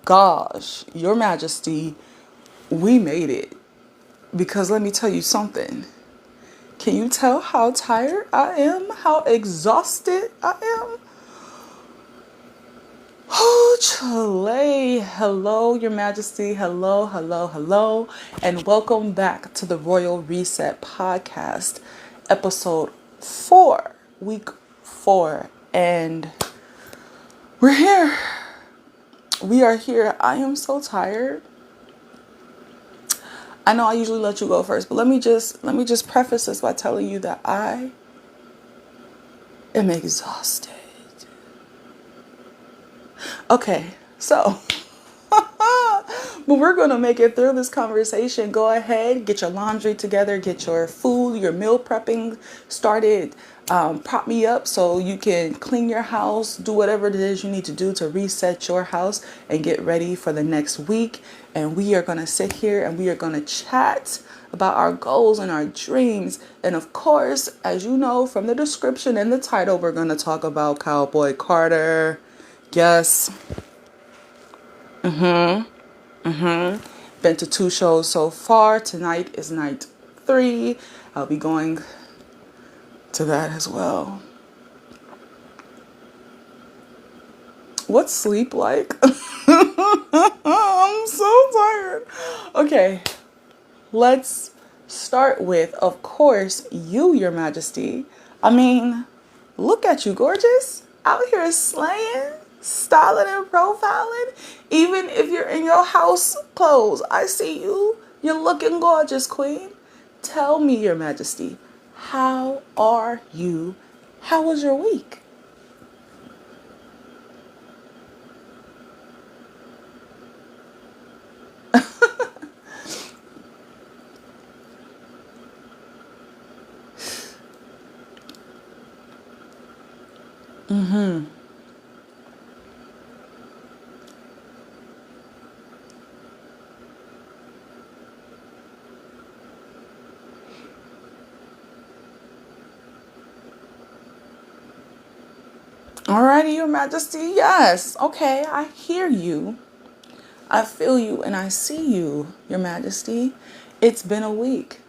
gosh, Your Majesty, we made it. Because let me tell you something. Can you tell how tired I am? How exhausted I am? Oh, Chile. Hello, Your Majesty. Hello, hello, hello. And welcome back to the Royal Reset Podcast, episode 4, week 4. And we're here. We are here. I am so tired. I know I usually let you go first, but let me just preface this by telling you that I am exhausted. Okay, so but we're gonna make it through this conversation. Go ahead, get your laundry together, get your food, your meal prepping started. Prop me up so you can clean your house, do whatever it is you need to do to reset your house and get ready for the next week. And we are gonna sit here and we are gonna chat about our goals and our dreams. And of course, as you know from the description and the title, we're gonna talk about Cowboy Carter. Yes. Been to 2 shows so far. Tonight is night 3. I'll be going to that as well. What's sleep like? I'm so tired. Okay, let's start with, of course, Your Majesty. I mean, look at you, gorgeous. Out here slaying, styling and profiling. Even if you're in your house clothes, I see you. You're looking gorgeous, queen. Tell me, Your Majesty, how are you? How was your week? Alrighty, Your Majesty. Yes. Okay, I hear you. I feel you and I see you, Your Majesty. It's been a week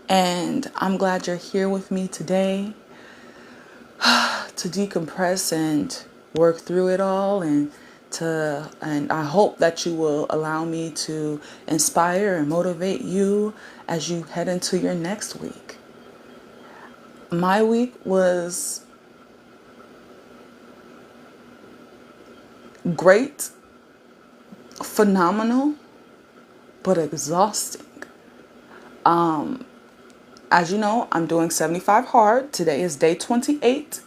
and I'm glad you're here with me today to decompress and work through it all, and I hope that you will allow me to inspire and motivate you as you head into your next week. My week was great, phenomenal, but exhausting. As you know, I'm doing 75 hard. Today is day 28.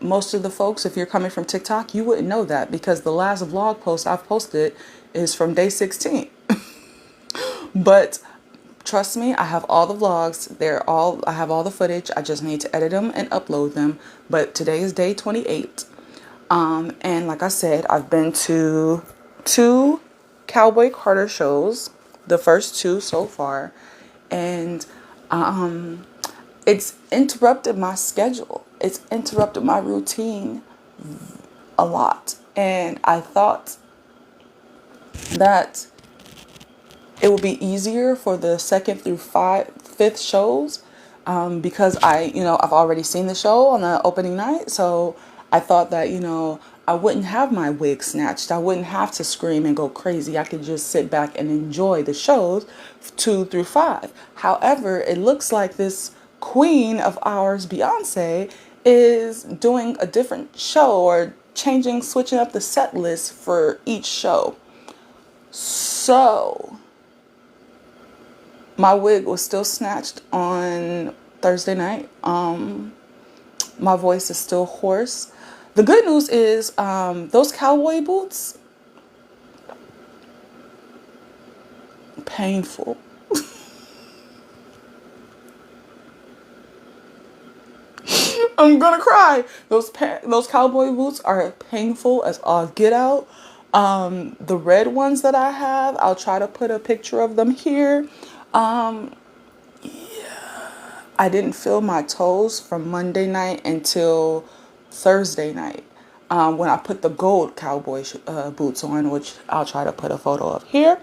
Most of the folks, if you're coming from TikTok, you wouldn't know that because the last vlog post I've posted is from day 16. But trust me, I have all the vlogs. I have all the footage. I just need to edit them and upload them. But today is day 28. And like I said, I've been to 2 Cowboy Carter shows, the first 2 so far, and it's interrupted my schedule. It's interrupted my routine a lot. And I thought that it would be easier for the 2nd through 5th shows, because I've already seen the show on the opening night. So I thought that, I wouldn't have my wig snatched. I wouldn't have to scream and go crazy. I could just sit back and enjoy the shows 2 through 5. However, it looks like this queen of ours, Beyoncé, is doing a different show or switching up the set list for each show. So my wig was still snatched on Thursday night. My voice is still hoarse. The good news is those cowboy boots, painful. I'm gonna cry. Those cowboy boots are painful as all get out. The red ones that I have, I'll try to put a picture of them here. I didn't feel my toes from Monday night until Thursday night. when I put the gold cowboy boots on, which I'll try to put a photo of here.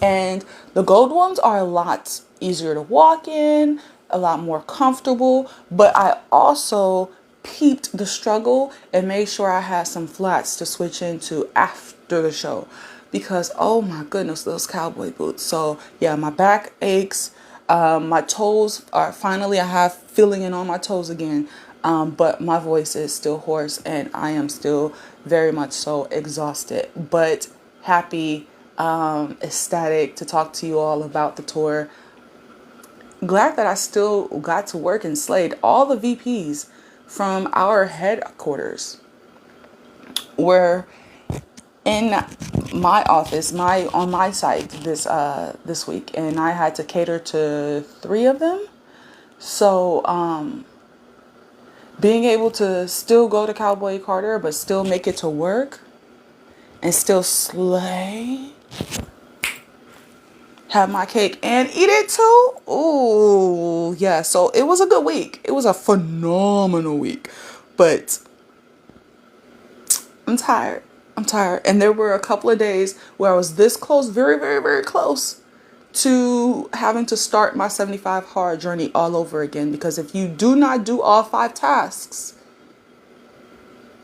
And the gold ones are a lot easier to walk in, a lot more comfortable. But I also peeped the struggle and made sure I had some flats to switch into after the show. Because, oh my goodness, those cowboy boots. So, yeah, my back aches. My toes are finally, I have feeling in on my toes again. But my voice is still hoarse and I am still very much so exhausted. But happy, ecstatic to talk to you all about the tour. Glad that I still got to work and slayed. All the VPs from our headquarters were in my office, on my site this week, and I had to cater to 3 of them. So being able to still go to Cowboy Carter but still make it to work and still slay, have my cake and eat it too. Ooh, yeah. So it was a good week. It was a phenomenal week, but I'm tired. I'm tired. And there were a couple of days where I was this close, very, very, very close to having to start my 75 hard journey all over again. Because if you do not do all 5 tasks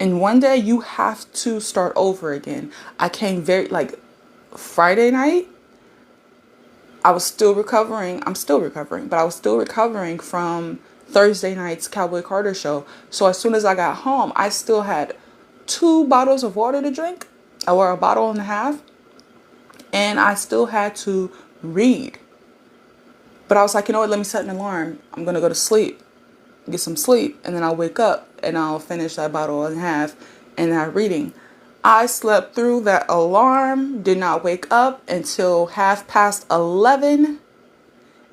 in one day, you have to start over again. I came Friday night. I was still recovering. I'm still recovering, but I was still recovering from Thursday night's Cowboy Carter show. So as soon as I got home, I still had 2 bottles of water to drink, or a bottle and a half, and I still had to read. But I was like, you know what? Let me set an alarm. I'm going to go to sleep, get some sleep, and then I'll wake up and I'll finish that bottle and a half and that reading. I slept through that alarm, did not wake up until 11:30,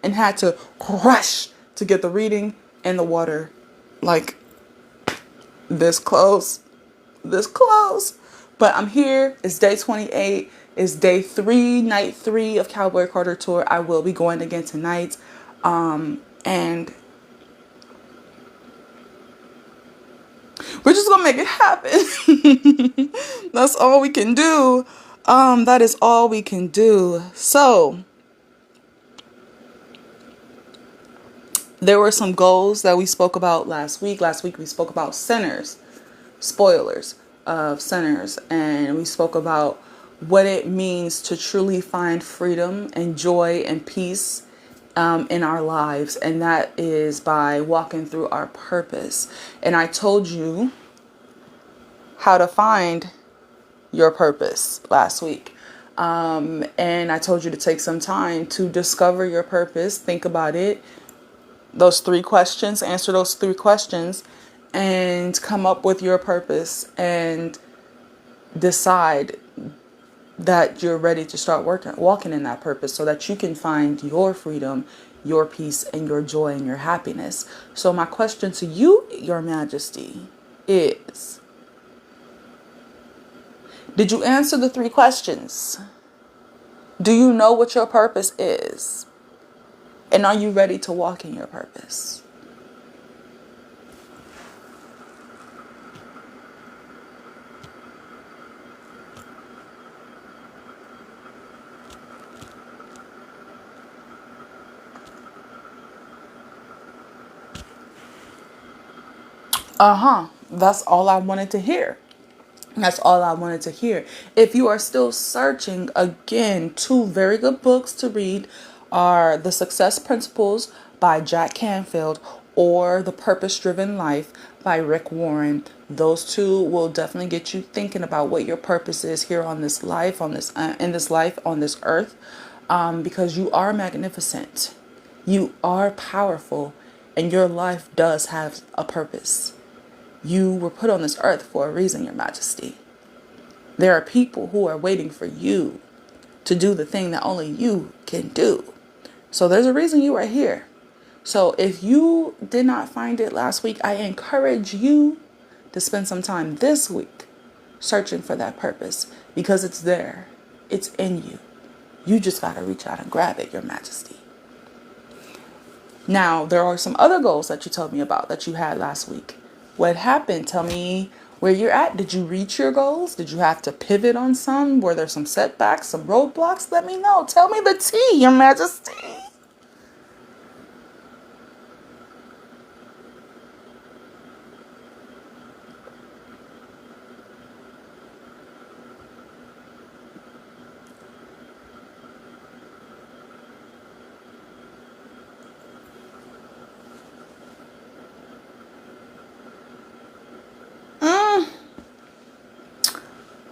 and had to rush to get the reading and the water. Like, this close. But I'm here. It's day 28. It's day 3, night 3 of Cowboy Carter tour. I will be going again tonight. And we're just gonna make it happen. That's all we can do. That is all we can do. So there were some goals that we spoke about last week. Last week we spoke about sinners, spoilers of sinners, and we spoke about what it means to truly find freedom and joy and peace in our lives, and that is by walking through our purpose. And I told you how to find your purpose last week, and I told you to take some time to discover your purpose, think about it, those 3 questions, answer those 3 questions, and come up with your purpose and decide that you're ready to start walking in that purpose so that you can find your freedom, your peace, and your joy and your happiness. So my question to you, Your Majesty, is, did you answer the 3 questions? Do you know what your purpose is? And are you ready to walk in your purpose? That's all I wanted to hear. That's all I wanted to hear. If you are still searching, again, 2 very good books to read are The Success Principles by Jack Canfield or The Purpose Driven Life by Rick Warren. Those 2 will definitely get you thinking about what your purpose is here on this life, on this earth, because you are magnificent, you are powerful, and your life does have a purpose. You were put on this earth for a reason, Your Majesty. There are people who are waiting for you to do the thing that only you can do. So there's a reason you are here. So if you did not find it last week, I encourage you to spend some time this week searching for that purpose, because it's there. It's in you. You just got to reach out and grab it, Your Majesty. Now, there are some other goals that you told me about that you had last week. What happened? Tell me where you're at. Did you reach your goals? Did you have to pivot on some? Were there some setbacks, some roadblocks? Let me know. Tell me the tea, Your Majesty.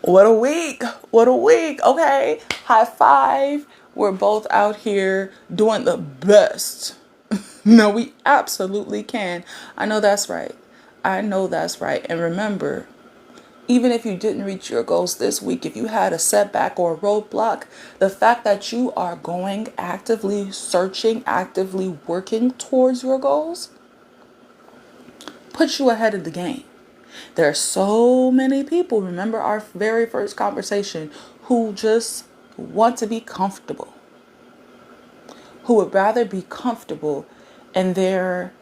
What a week. What a week. Okay. High five. We're both out here doing the best. No, we absolutely can. I know that's right. I know that's right. And remember, even if you didn't reach your goals this week, if you had a setback or a roadblock, the fact that you are going actively searching, actively working towards your goals puts you ahead of the game. There are so many people, remember our very first conversation, who just want to be comfortable, who would rather be comfortable in their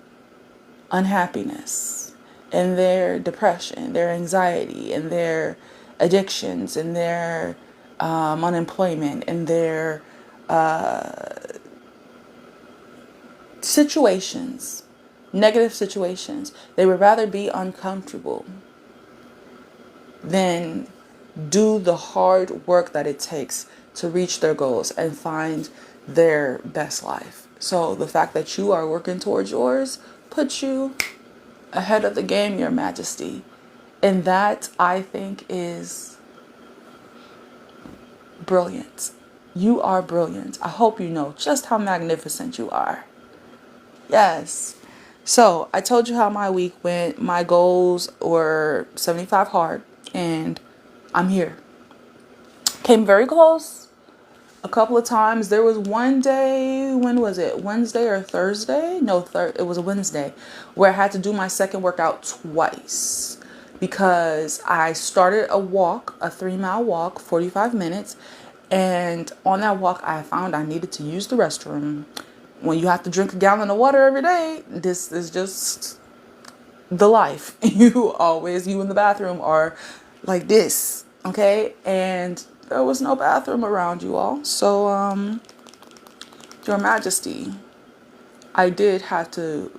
unhappiness, in their depression, their anxiety, in their addictions, in their unemployment, in their situations, negative situations. They would rather be uncomfortable than do the hard work that it takes to reach their goals and find their best life. So the fact that you are working towards yours puts you ahead of the game, Your Majesty. And that, I think, is brilliant. You are brilliant. I hope you know just how magnificent you are. Yes. So I told you how my week went. My goals were 75 hard, and I'm here. Came very close a couple of times. There was one day, when was it? Wednesday or Thursday? No, it was a Wednesday, where I had to do my second workout twice because I started a walk, a 3-mile walk, 45 minutes. And on that walk, I found I needed to use the restroom. When you have to drink a gallon of water every day, this is just the life. You in the bathroom are like this, okay? And there was no bathroom around, you all. So, Your Majesty, I did have to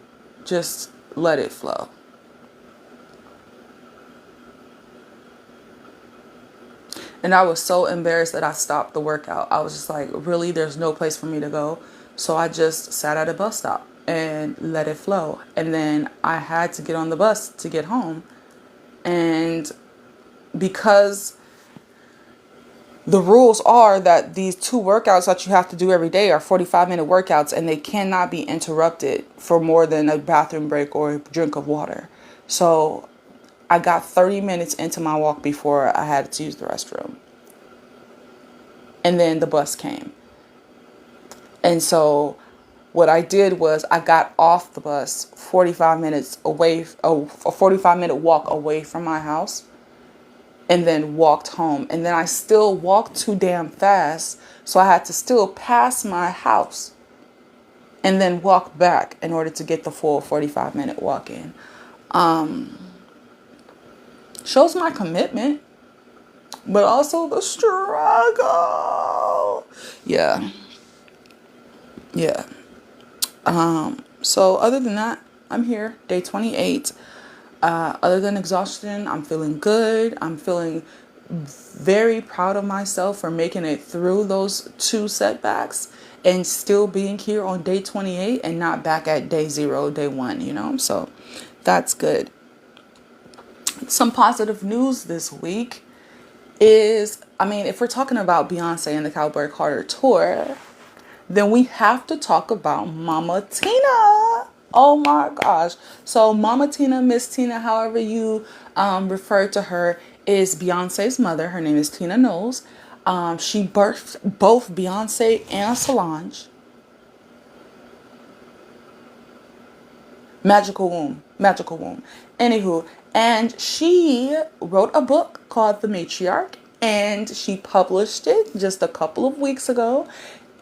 just let it flow. And I was so embarrassed that I stopped the workout. I was just like, really, there's no place for me to go. So I just sat at a bus stop and let it flow. And then I had to get on the bus to get home. And because the rules are that these 2 workouts that you have to do every day are 45-minute workouts, and they cannot be interrupted for more than a bathroom break or a drink of water. So I got 30 minutes into my walk before I had to use the restroom. And then the bus came. And so what I did was I got off the bus 45 minutes away, a 45-minute walk away from my house, and then walked home. And then I still walked too damn fast, so I had to still pass my house and then walk back in order to get the full 45-minute walk in. Shows my commitment, but also the struggle. Yeah. So other than that, I'm here, day 28. Other than exhaustion, I'm feeling good. I'm feeling very proud of myself for making it through those 2 setbacks and still being here on day 28 and not back at day 0, day 1, so that's good. Some positive news this week is, if we're talking about Beyoncé and the Cowboy Carter tour, then we have to talk about Mama Tina. Oh my gosh. So Mama Tina, Miss Tina, however you refer to her, is Beyonce's mother. Her name is Tina Knowles. She birthed both Beyonce and Solange. Magical womb. Anywho, and she wrote a book called The Matriarch, and she published it just a couple of weeks ago.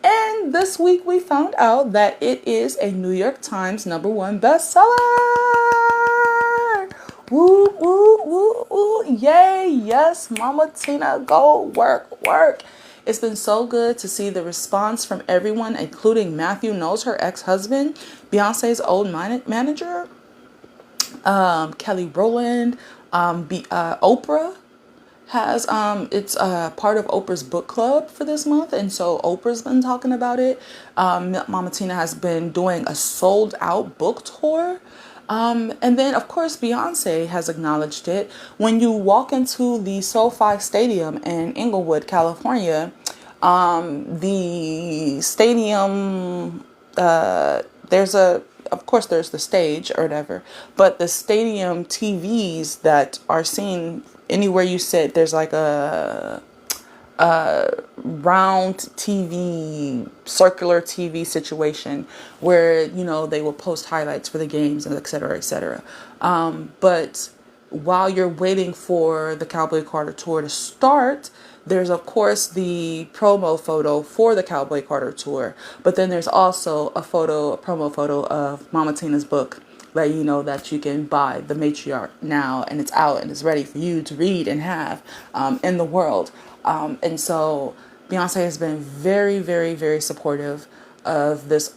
And this week we found out that it is a New York Times #1 bestseller. Woo, woo, woo, woo. Yay. Yes, Mama Tina, go work, work. It's been so good to see the response from everyone, including Matthew Knows, her ex-husband, Beyonce's old manager, Kelly Rowland, Oprah has it's part of Oprah's book club for this month, and so Oprah's been talking about it. Mama Tina has been doing a sold out book tour. And then of course Beyonce has acknowledged it. When you walk into the SoFi Stadium in Inglewood, California, the stadium, there's a, of course there's the stage or whatever, but the stadium TVs that are seen anywhere you sit, there's like a round TV, circular TV situation where, you know, they will post highlights for the games and et cetera, et cetera. But while you're waiting for the Cowboy Carter tour to start, there's of course the promo photo for the Cowboy Carter tour, but then there's also a promo photo of Mama Tina's book, letting you know that you can buy The Matriarch now, and it's out and it's ready for you to read and have in the world. And so Beyonce has been very, very, very supportive of this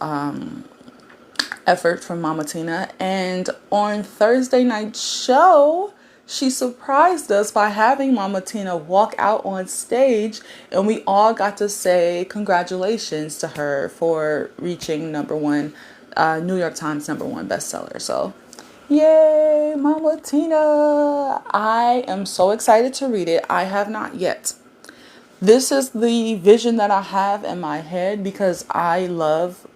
effort from Mama Tina. And on Thursday night show, she surprised us by having Mama Tina walk out on stage, and we all got to say congratulations to her for reaching number one, New York Times #1 bestseller. So yay, Mama Tina. I am so excited to read it. I have not yet. This is the vision that I have in my head because I love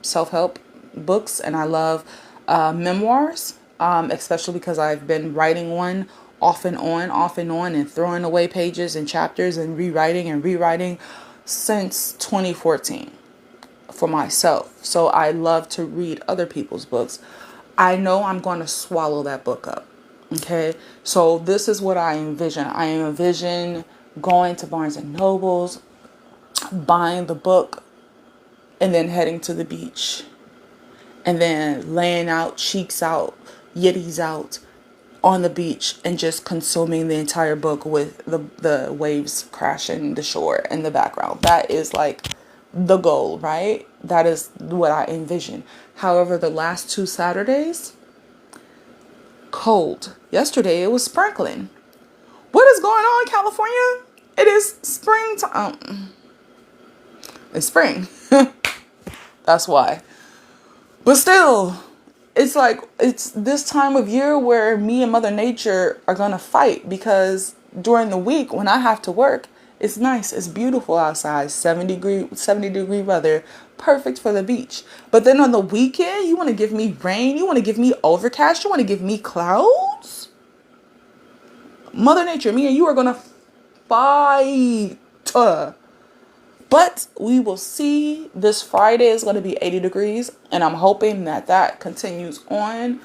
self-help books, and I love memoirs, especially because I've been writing one off and on, and throwing away pages and chapters and rewriting since 2014 for myself. So I love to read other people's books. I know I'm going to swallow that book up. Okay. So this is what I envision. I envision going to Barnes and Nobles, buying the book, and then heading to the beach, and then laying out, cheeks out, yitties out on the beach, and just consuming the entire book with the waves crashing the shore in the background. That is like the goal, right? That is what I envision. However, the last 2 Saturdays, cold. Yesterday it was sprinkling. What is going on in California? It is springtime. It's spring. That's why. But still, it's like, it's this time of year where me and Mother Nature are going to fight, because during the week when I have to work, it's nice. It's beautiful outside. 70 degree weather. Perfect for the beach. But then on the weekend, you want to give me rain? You want to give me overcast? You want to give me clouds? Mother Nature, me and you are going to fight. But we will see. This Friday is going to be 80 degrees. And I'm hoping that that continues on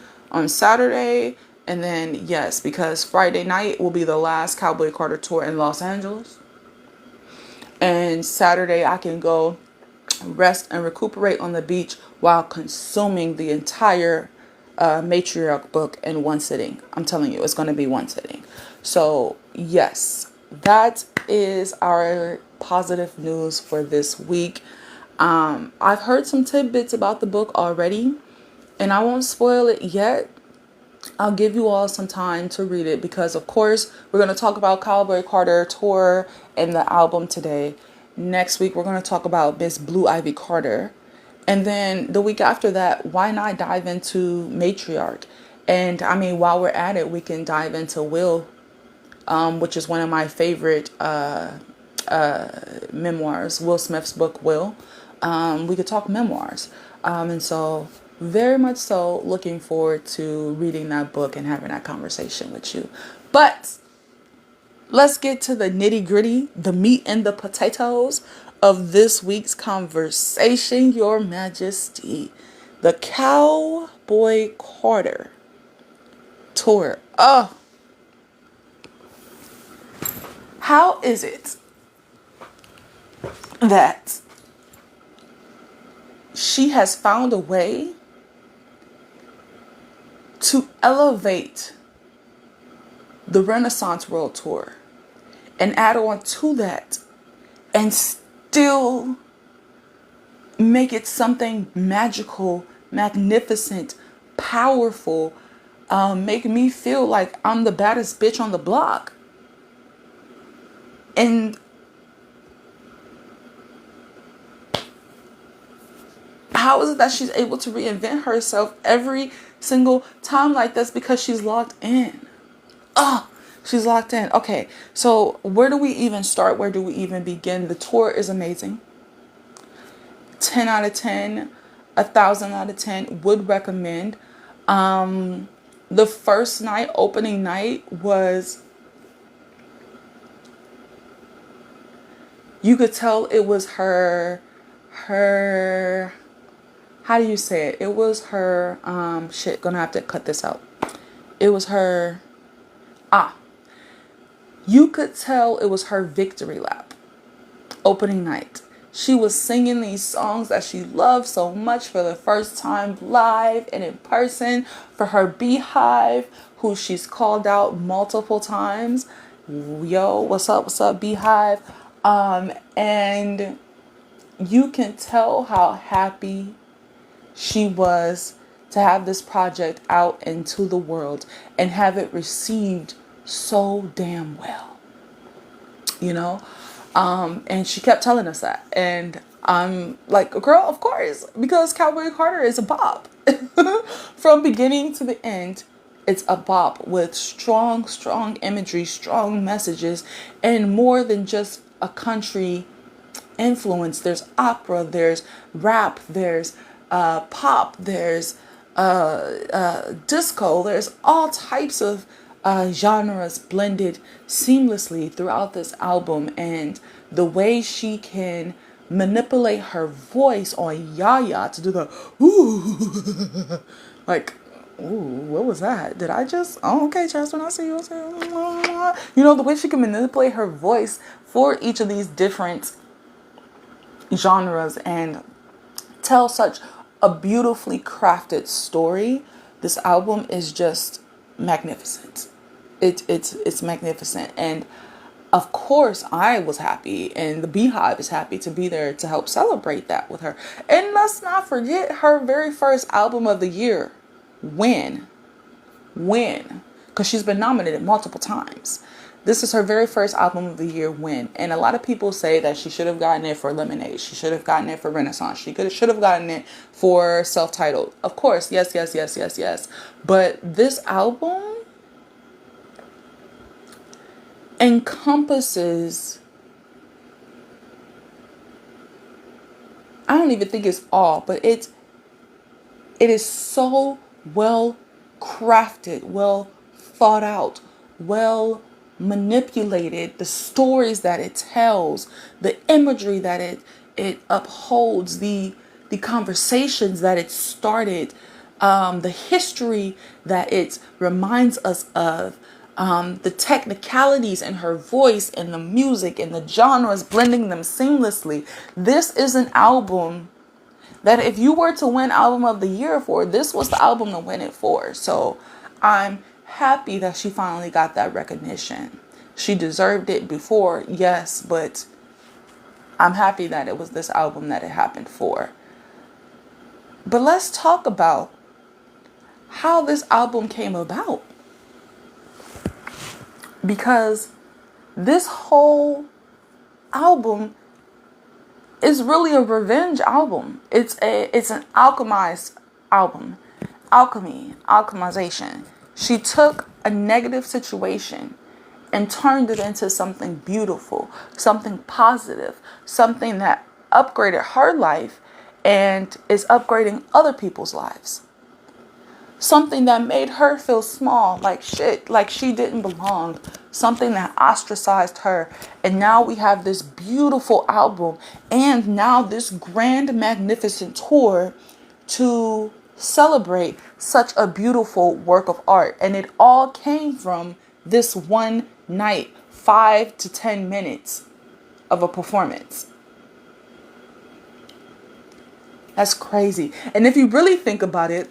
Saturday. And then, yes, because Friday night will be the last Cowboy Carter tour in Los Angeles. And Saturday I can go rest and recuperate on the beach while consuming the entire Matriarch book in one sitting. I'm telling you, it's going to be one sitting. So, yes, that is our positive news for this week. I've heard some tidbits about the book already, and I won't spoil it yet. I'll give you all some time to read it because, of course, we're going to talk about Cowboy Carter tour and the album today. Next week, we're going to talk about Miss Blue Ivy Carter. And then the week after that, why not dive into Matriarch? And I mean, while we're at it, we can dive into Will, which is one of my favorite memoirs, Will Smith's book, Will. We could talk memoirs. And so very much so looking forward to reading that book and having that conversation with you. But let's get to the nitty gritty, the meat and the potatoes of this week's conversation, Your Majesty. The Cowboy Carter tour. Oh, how is it that she has found a way to elevate the Renaissance World Tour and add on to that and still make it something magical, magnificent, powerful, make me feel like I'm the baddest bitch on the block. And how is it that she's able to reinvent herself every single time like this? Because she's locked in. She's locked in. Okay, so where do we even start? Where do we even begin? The tour is amazing. 10 out of 10, 1,000 out of 10, would recommend. The first night, opening night, was, you could tell it was her, how do you say it? It was her, gonna have to cut this out. It was her, you could tell it was her victory lap, opening night. She was singing these songs that she loved so much for the first time live and in person for her beehive, who she's called out multiple times. Yo, what's up, beehive? And you can tell how happy she was to have this project out into the world and have it received so damn well, you know? And she kept telling us that. And I'm like, girl, of course, because Cowboy Carter is a bop. From beginning to the end, it's a bop with strong, strong imagery, strong messages, and more than just a country influence. There's opera, there's rap, there's pop, there's disco, there's all types of genres blended seamlessly throughout this album. And the way she can manipulate her voice on Yaya to do the ooh, like, ooh, what was that? Did I just, oh, okay, Jasmine, I see you. You know, the way she can manipulate her voice for each of these different genres and tell such a beautifully crafted story. This album is just magnificent. It's magnificent. And of course I was happy, and the Beehive is happy to be there to help celebrate that with her. And let's not forget her very first album of the year, Win, because she's been nominated multiple times. This is her very first album of the year, Win. And a lot of people say that she should have gotten it for Lemonade. She should have gotten it for Renaissance. She should have gotten it for Self-Titled. Of course, yes. But this album encompasses, I don't even think it's all, but it is so well crafted, well thought out, well manipulated. The stories that it tells, the imagery that it upholds, the conversations that it started, the history that it reminds us of, the technicalities in her voice and the music and the genres, blending them seamlessly. This is an album that if you were to win album of the year for, this was the album to win it for. So I'm happy that she finally got that recognition. She deserved it before, yes, but I'm happy that it was this album that it happened for. But let's talk about how this album came about. Because this whole album is really a revenge album. It's an alchemized album. Alchemization. She took a negative situation and turned it into something beautiful, something positive, something that upgraded her life and is upgrading other people's lives. Something that made her feel small, like shit, like she didn't belong. Something that ostracized her. And now we have this beautiful album and now this grand, magnificent tour to celebrate such a beautiful work of art. And it all came from this one night, 5 to 10 minutes of a performance. That's crazy. And if you really think about it,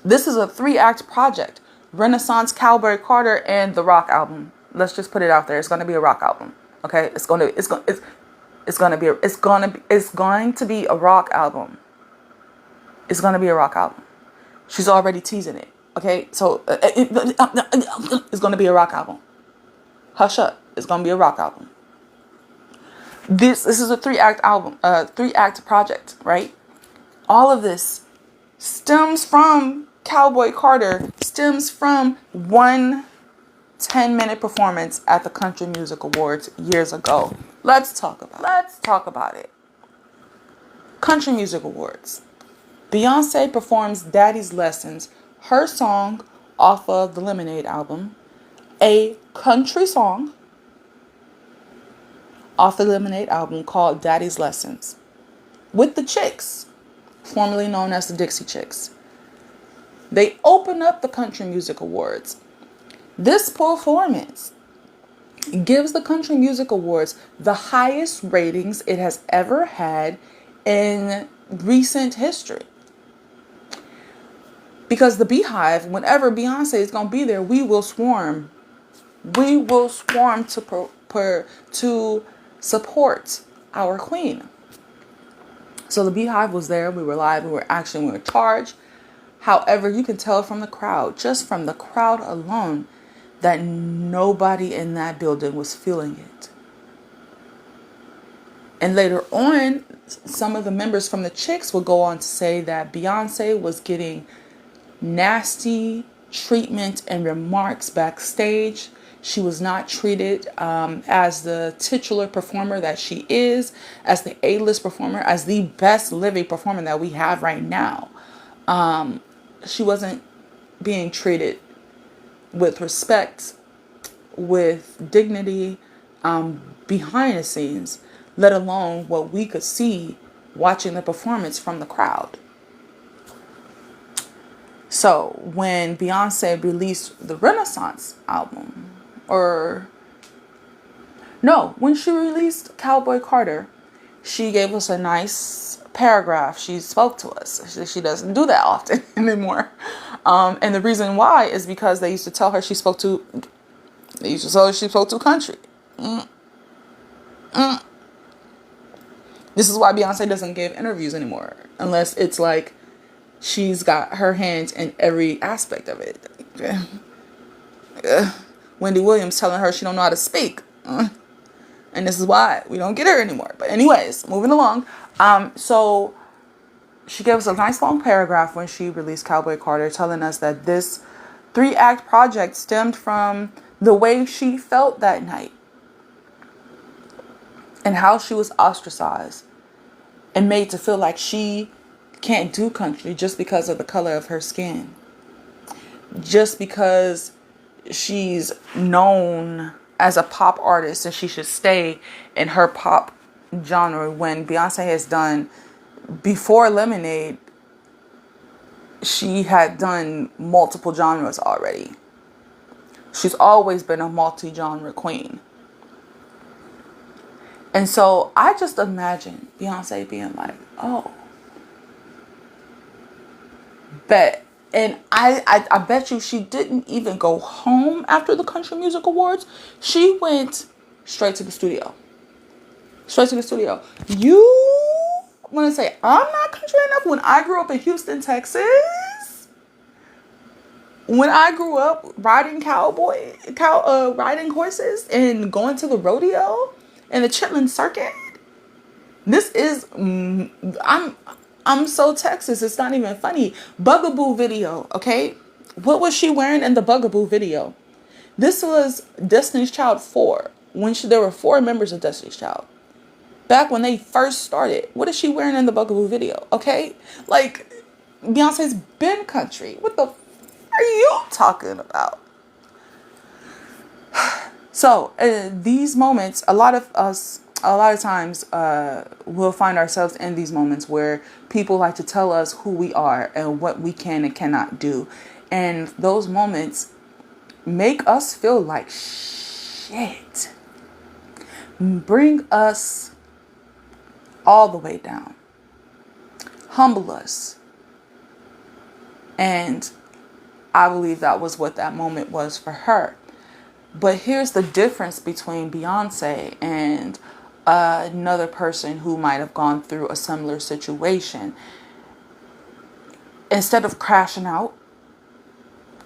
this is a 3-act project. Renaissance, Cowboy Carter, and the rock album. Let's just put it out there. It's going to be a rock album. Okay? It's going to be a rock album. It's going to be a rock album. She's already teasing it. Okay? So it's going to be a rock album. Hush up. It's going to be a rock album. This is a 3-act album, 3-act project, right? All of this stems from Cowboy Carter, stems from one 10-minute performance at the Country Music Awards years ago. Let's talk about it. Country Music Awards. Beyoncé performs Daddy's Lessons, her song off of the Lemonade album, a country song off the Lemonade album called Daddy's Lessons, with the Chicks, formerly known as the Dixie Chicks. They open up the Country Music Awards. This performance gives the Country Music Awards the highest ratings it has ever had in recent history. Because the Beehive, whenever Beyonce is going to be there, we will swarm. We will swarm to support our queen. So the Beehive was there. We were live. We were action. We were charged. However, you can tell from the crowd, just from the crowd alone, that nobody in that building was feeling it. And later on, some of the members from the Chicks would go on to say that Beyonce was getting nasty treatment and remarks backstage. She was not treated as the titular performer that she is, as the A-list performer, as the best living performer that we have right now. She wasn't being treated with respect, with dignity, behind the scenes, let alone what we could see watching the performance from the crowd. So when Beyonce released the Renaissance album, when she released Cowboy Carter, she gave us a nice paragraph. She spoke to us. She doesn't do that often anymore. And the reason why is because they used to tell her she spoke to country. This is why Beyonce doesn't give interviews anymore, unless it's like she's got her hands in every aspect of it. Wendy Williams telling her she don't know how to speak. And this is why we don't get her anymore. But anyways, moving along. So she gave us a nice long paragraph when she released Cowboy Carter, telling us that this 3-act project stemmed from the way she felt that night and how she was ostracized and made to feel like she can't do country just because of the color of her skin, just because she's known as a pop artist and she should stay in her pop genre, when Beyonce has done, before Lemonade, she had done multiple genres already. She's always been a multi-genre queen. And so I just imagine Beyonce being like, oh, and I bet you she didn't even go home after the Country Music Awards. She went straight to the studio. You want to say I'm not country enough? When I grew up in Houston, Texas, when I grew up riding riding horses and going to the rodeo and the Chitlin Circuit, this is I'm so Texas, it's not even funny. Bugaboo video, okay? What was she wearing in the Bugaboo video? This was Destiny's Child 4, there were 4 members of Destiny's Child. Back when they first started, what is she wearing in the Bugaboo video, okay? Like, Beyonce's been country. What the are you talking about? So, these moments, a lot of times we'll find ourselves in these moments where people like to tell us who we are and what we can and cannot do. And those moments make us feel like shit. Bring us all the way down. Humble us. And I believe that was what that moment was for her. But here's the difference between Beyonce and another person who might have gone through a similar situation. Instead of crashing out,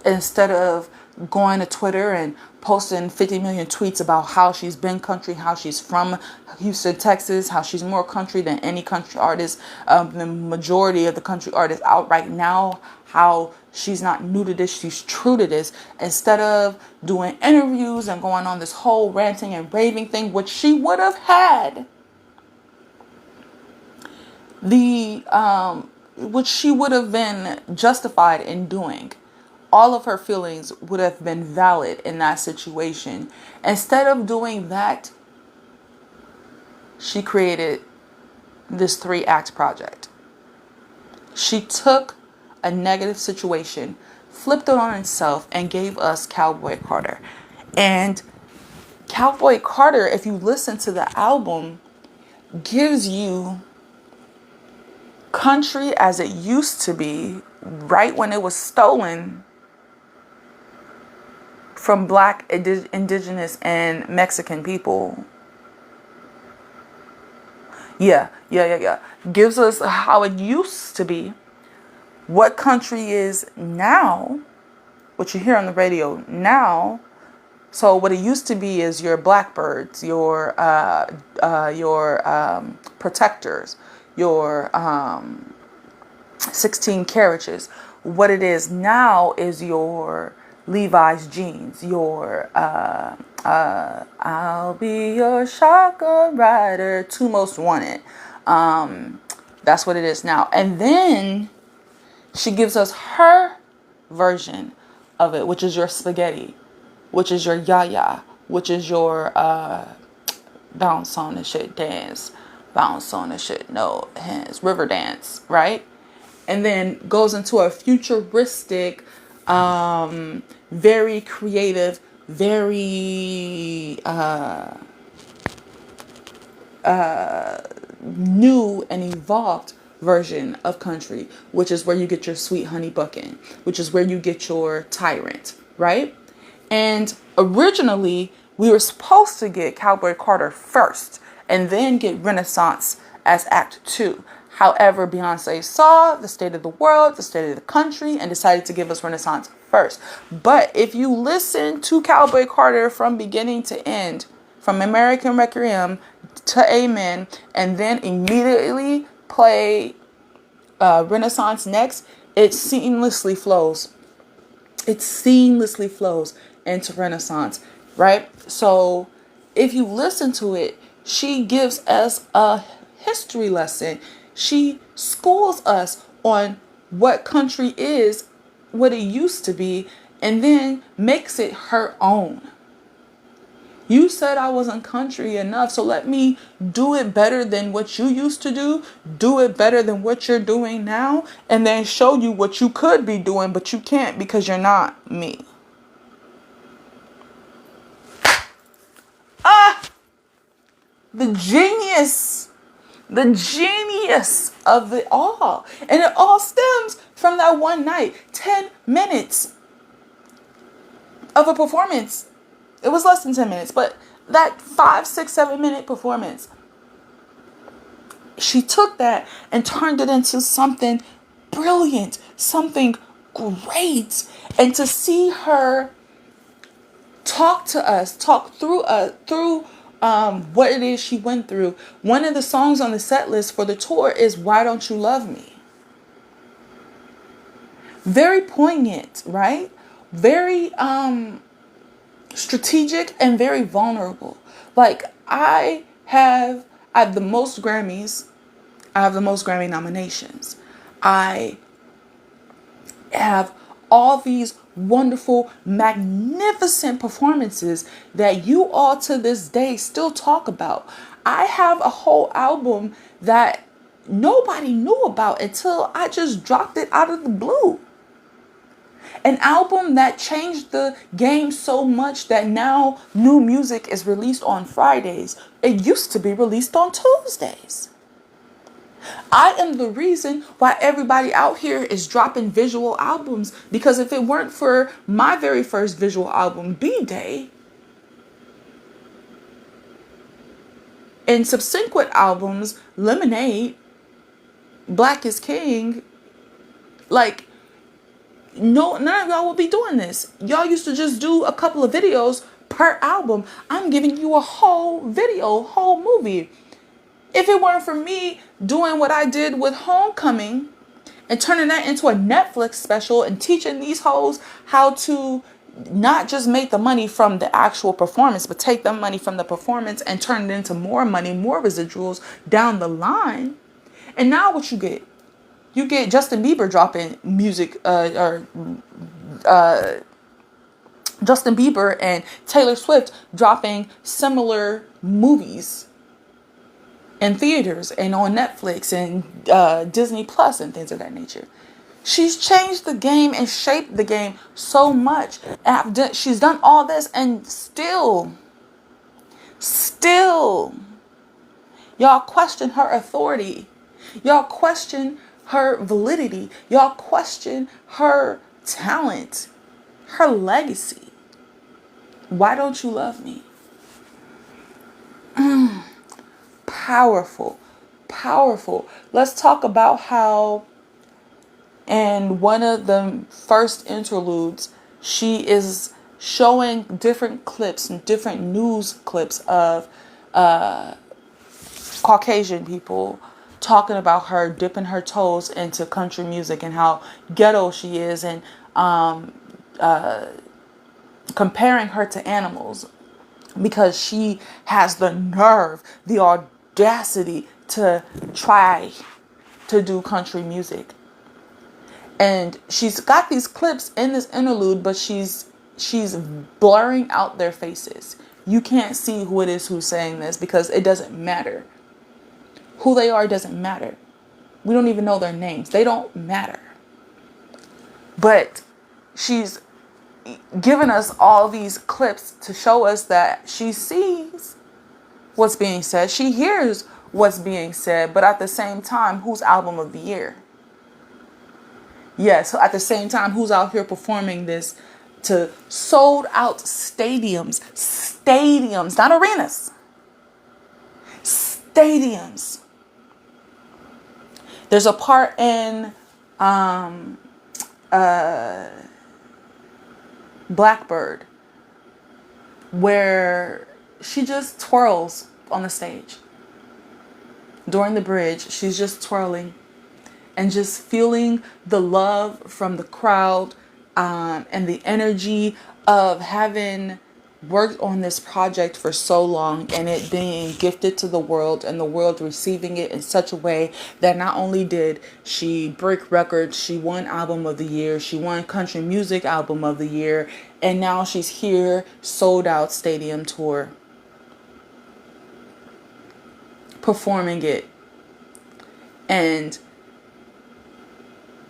instead of going to Twitter and posting 50 million tweets about how she's been country, how she's from Houston, Texas, how she's more country than any country artist, the majority of the country artists out right now, how she's not new to this, she's true to this. Instead of doing interviews and going on this whole ranting and raving thing, which she would have had which she would have been justified in doing. All of her feelings would have been valid in that situation. Instead of doing that, she created this 3-act project. She took a negative situation, flipped it on itself, and gave us Cowboy Carter. And Cowboy Carter, if you listen to the album, gives you country as it used to be, right when it was stolen from Black, Indigenous, and Mexican people. Yeah. Gives us how it used to be, what country is now, what you hear on the radio now. So what it used to be is your blackbirds, your protectors, your 16 carriages. What it is now is your Levi's jeans, your I'll be your shotgun rider, 2 Most Wanted. That's what it is now. And then she gives us her version of it, which is your spaghetti, which is your yaya, which is your bounce on the shit dance, bounce on the shit no hands, river dance, right? And then goes into a futuristic, very creative, very new and evolved version of country, which is where you get your Sweet Honey Buckin', which is where you get your Tyrant, right? And originally, we were supposed to get Cowboy Carter first and then get Renaissance as Act 2. However, Beyonce saw the state of the world, the state of the country, and decided to give us Renaissance first. But if you listen to Cowboy Carter from beginning to end, from American Requiem to Amen, and then immediately play Renaissance next, it seamlessly flows. It seamlessly flows into Renaissance, right? So if you listen to it, she gives us a history lesson. She schools us on what country is, what it used to be, and then makes it her own. You said I wasn't country enough, so let me do it better than what you used to do it better than what you're doing now, and then show you what you could be doing, but you can't because you're not me. The genius of it all. And it all stems from that one night, 10 minutes of a performance. It was less than 10 minutes, but that 5, 6, 7 minute performance, she took that and turned it into something brilliant, something great. And to see her talk to us, talk through what it is she went through. One of the songs on the set list for the tour is Why Don't You Love Me? Very poignant, right? Very strategic and very vulnerable. Like I have the most Grammys. I have the most Grammy nominations. I have all these wonderful, magnificent performances that you all to this day still talk about. I have a whole album that nobody knew about until I just dropped it out of the blue. An album that changed the game so much that now new music is released on Fridays. It used to be released on Tuesdays. I am the reason why everybody out here is dropping visual albums, because if it weren't for my very first visual album, B-Day, and subsequent albums, Lemonade, Black is King, like, no, none of y'all will be doing this. Y'all used to just do a couple of videos per album. I'm giving you a whole video, whole movie. If it weren't for me doing what I did with Homecoming and turning that into a Netflix special and teaching these hoes how to not just make the money from the actual performance, but take the money from the performance and turn it into more money, more residuals down the line. And now what you get? You get Justin Bieber dropping music, Justin Bieber and Taylor Swift dropping similar movies in theaters and on Netflix and Disney Plus and things of that nature. She's changed the game and shaped the game so much. She's done all this, and still, y'all question her authority. Y'all question her validity. Y'all question her talent, her legacy. Why don't you love me? Powerful. Let's talk about how in one of the first interludes, she is showing different clips and different news clips of Caucasian people talking about her dipping her toes into country music and how ghetto she is, and comparing her to animals because she has the nerve, the audacity to try to do country music. And she's got these clips in this interlude, but she's blurring out their faces. You can't see who it is who's saying this because it doesn't matter. Who they are doesn't matter. We don't even know their names. They don't matter. But she's given us all these clips to show us that she sees what's being said. She hears what's being said. But at the same time, who's album of the year? Yes, so at the same time, who's out here performing this to sold out stadiums, not arenas, stadiums. There's a part in Blackbird where she just twirls on the stage. During the bridge, she's just twirling and just feeling the love from the crowd, and the energy of having worked on this project for so long and it being gifted to the world and the world receiving it in such a way that not only did she break records, she won album of the year, she won country music album of the year, and now she's here, sold out stadium tour, performing it. And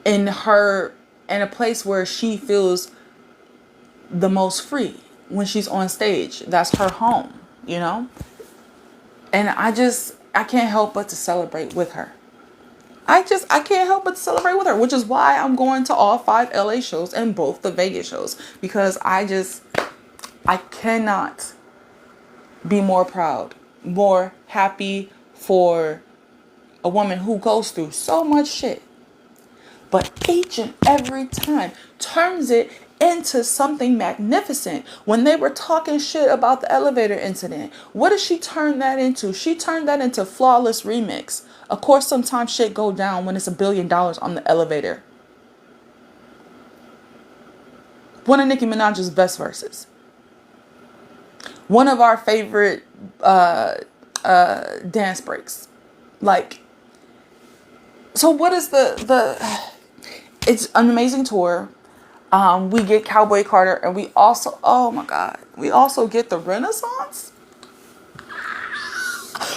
in a place where she feels the most free when she's on stage. That's her home, you know? And I can't help but to celebrate with her. I can't help but to celebrate with her, which is why I'm going to all 5 LA shows and both the Vegas shows, because I cannot be more proud, more happy for a woman who goes through so much shit, but each and every time turns it into something magnificent. When they were talking shit about the elevator incident, what did she turn that into? She turned that into flawless remix. Of course, sometimes shit go down when it's $1 billion on the elevator. One of Nicki Minaj's best verses. One of our favorite dance breaks. Like, so what is it's an amazing tour. We get Cowboy Carter, and we also, oh my God, we also get the Renaissance.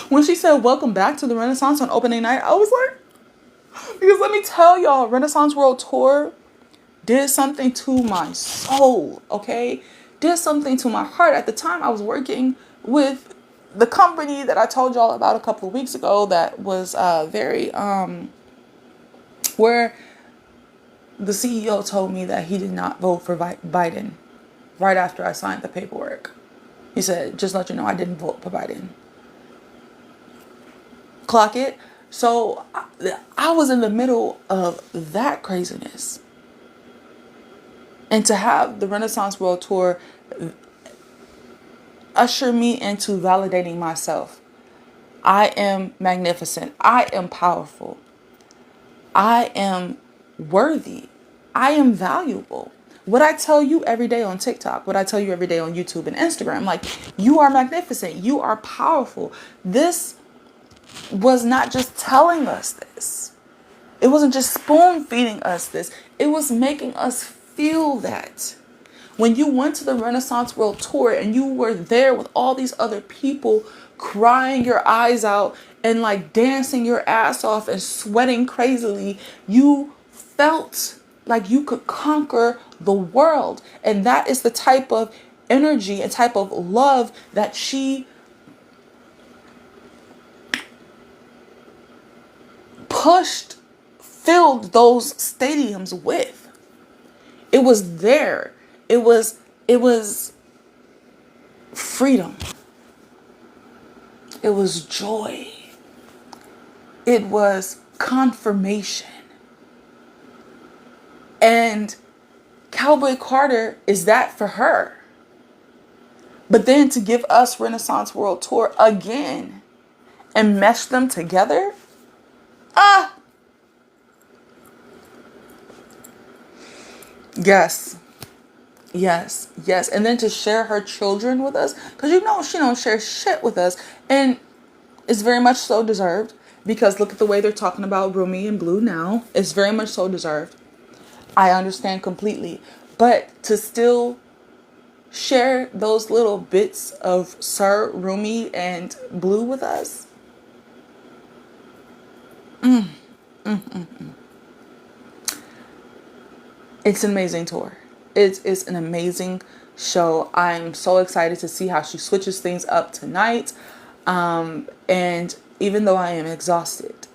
When she said, welcome back to the Renaissance on opening night, I was like, because let me tell y'all, Renaissance World Tour did something to my soul, okay? Did something to my heart. At the time, I was working with the company that I told y'all about a couple of weeks ago that was very where the CEO told me that he did not vote for Biden right after I signed the paperwork. He said, just let you know I didn't vote for Biden. Clock it. So I was in the middle of that craziness. And to have the Renaissance World Tour usher me into validating myself. I am magnificent. I am powerful. I am worthy. I am valuable. What I tell you every day on TikTok, what I tell you every day on YouTube and Instagram, like, you are magnificent. You are powerful. This was not just telling us this. It wasn't just spoon feeding us this. It was making us feel that. When you went to the Renaissance World Tour and you were there with all these other people crying your eyes out and like dancing your ass off and sweating crazily, you felt like you could conquer the world. And that is the type of energy and type of love that she filled those stadiums with. It was there. It was freedom. It was joy. It was confirmation. And Cowboy Carter is that for her. But then to give us Renaissance World Tour again and mesh them together, yes. Yes, yes. And then to share her children with us, because you know she don't share shit with us. And it's very much so deserved, because look at the way they're talking about Rumi and Blue now. It's very much so deserved. I understand completely. But to still share those little bits of Sir Rumi and Blue with us. It's an amazing tour. It is an amazing show. I'm so excited to see how she switches things up tonight. And even though I am exhausted,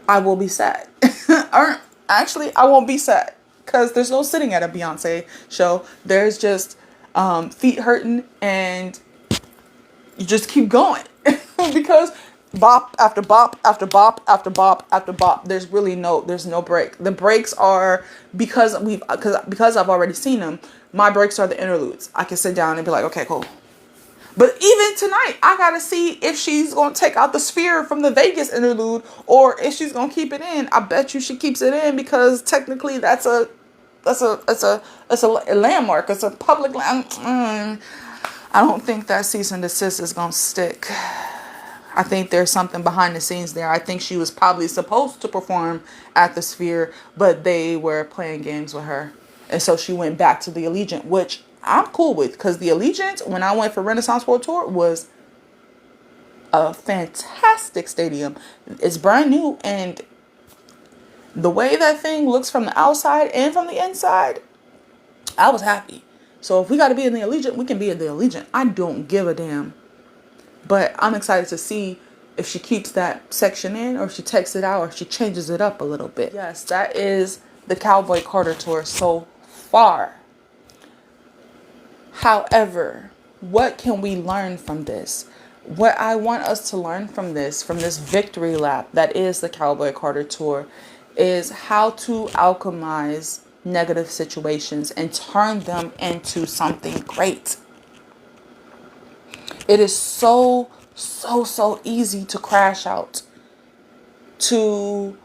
I will be sad. Or actually, I won't be sad, because there's no sitting at a Beyoncé show. There's just feet hurting, and you just keep going because bop after bop after bop after bop after bop. There's no break. The breaks are because I've already seen them. My breaks are the interludes. I can sit down and be like, okay, cool. But even tonight, I gotta see if she's gonna take out the sphere from the Vegas interlude or if she's gonna keep it in. I bet you she keeps it in, because technically that's a landmark. It's a public land. I don't think that cease and desist is gonna stick. I think there's something behind the scenes there. I think she was probably supposed to perform at the Sphere, but they were playing games with her. And so she went back to the Allegiant, which I'm cool with, because the Allegiant, when I went for Renaissance World Tour, was a fantastic stadium. It's brand new, and the way that thing looks from the outside and from the inside, I was happy. So if we got to be in the Allegiant, we can be in the Allegiant. I don't give a damn. But I'm excited to see if she keeps that section in, or if she takes it out, or if she changes it up a little bit. Yes, that is the Cowboy Carter tour so far. However, what can we learn from this? What I want us to learn from this victory lap that is the Cowboy Carter tour, is how to alchemize negative situations and turn them into something great. It is so easy to crash out, to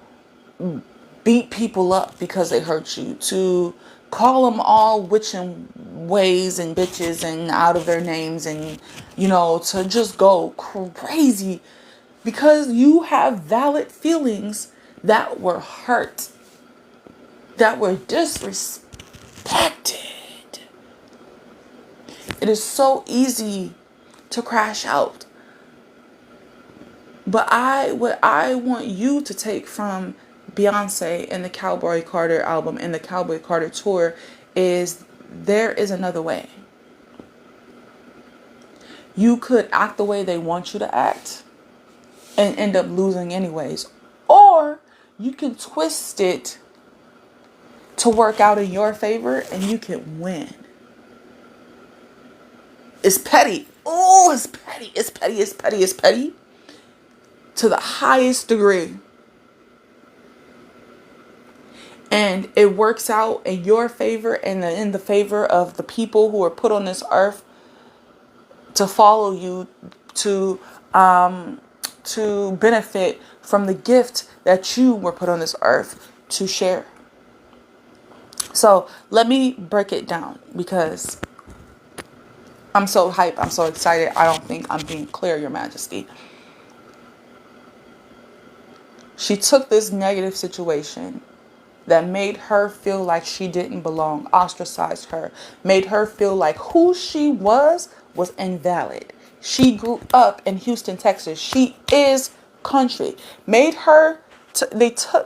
beat people up because they hurt you, to call them all witch and ways and bitches and out of their names, and, you know, to just go crazy because you have valid feelings that were hurt, that were disrespected. It is so easy to crash out. But what I want you to take from Beyoncé and the Cowboy Carter album and the Cowboy Carter tour is there is another way. You could act the way they want you to act and end up losing anyways. Or you can twist it to work out in your favor and you can win. It's petty. Oh, it's petty. It's petty. It's petty. It's petty. To the highest degree. And it works out in your favor and in the favor of the people who are put on this earth to follow you, to benefit from the gift that you were put on this earth to share. So let me break it down because I'm so hyped. I'm so excited. I don't think I'm being clear, Your Majesty. She took this negative situation that made her feel like she didn't belong, ostracized her, made her feel like who she was invalid. She grew up in Houston, Texas. She is country. Made her,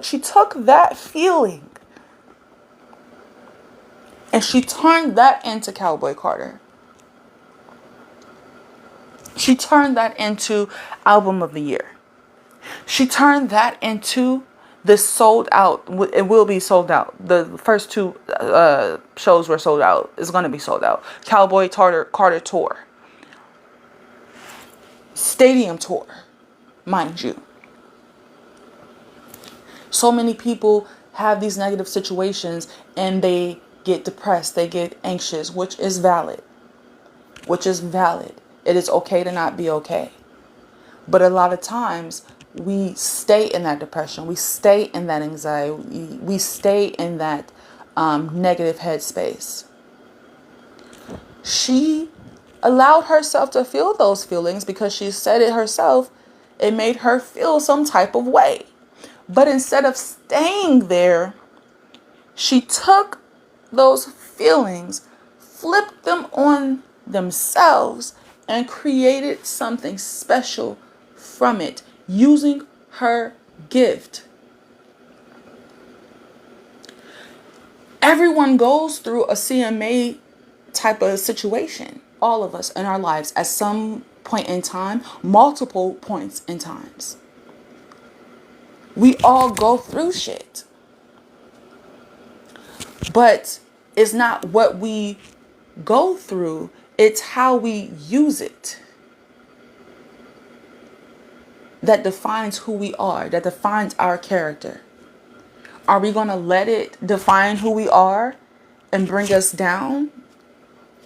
she took that feeling and she turned that into Cowboy Carter. She turned that into Album of the Year. She turned that into this sold out. It will be sold out. The first two shows were sold out. It's going to be sold out. Cowboy Carter tour. Stadium tour, mind you. So many people have these negative situations and they get depressed. They get anxious, which is valid. It is okay to not be okay. But a lot of times we stay in that depression. We stay in that anxiety. We stay in that negative headspace. She allowed herself to feel those feelings because she said it herself. It made her feel some type of way. But instead of staying there, she took those feelings, flipped them on themselves, and created something special from it using her gift. Everyone goes through a CMA type of situation. All of us in our lives at some point in time, multiple points in times. We all go through shit. But it's not what we go through, it's how we use it that defines who we are, that defines our character. Are we going to let it define who we are and bring us down?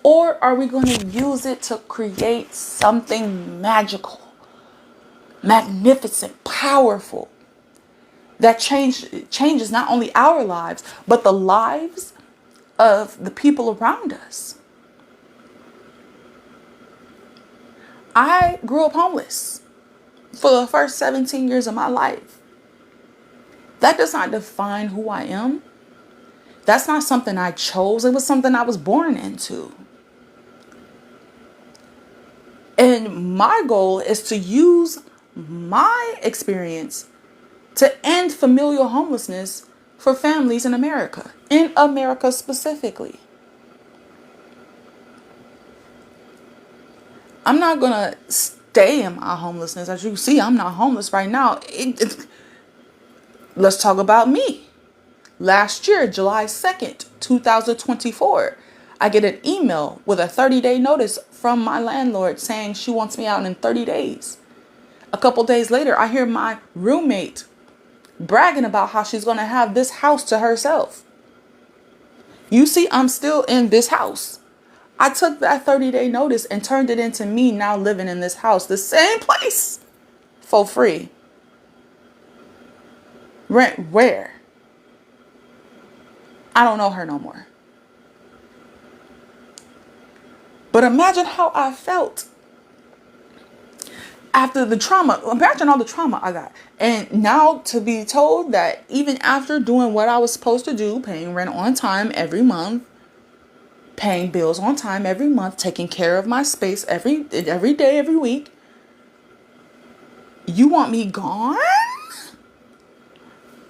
Or are we going to use it to create something magical, magnificent, powerful, that changes not only our lives, but the lives of the people around us? I grew up homeless for the first 17 years of my life. That does not define who I am. That's not something I chose. It was something I was born into. And my goal is to use my experience to end familial homelessness for families in America specifically. I'm not going to stay in my homelessness. As you see, I'm not homeless right now. Let's talk about me. Last year, July 2nd, 2024, I get an email with a 30-day notice from my landlord saying she wants me out in 30 days. A couple days later, I hear my roommate bragging about how she's going to have this house to herself. You see, I'm still in this house. I took that 30-day notice and turned it into me now living in this house, the same place, for free. Rent where? I don't know her no more. But imagine how I felt after the trauma. Imagine all the trauma I got. And now to be told that even after doing what I was supposed to do, paying rent on time every month, paying bills on time every month, taking care of my space every day, every week, you want me gone?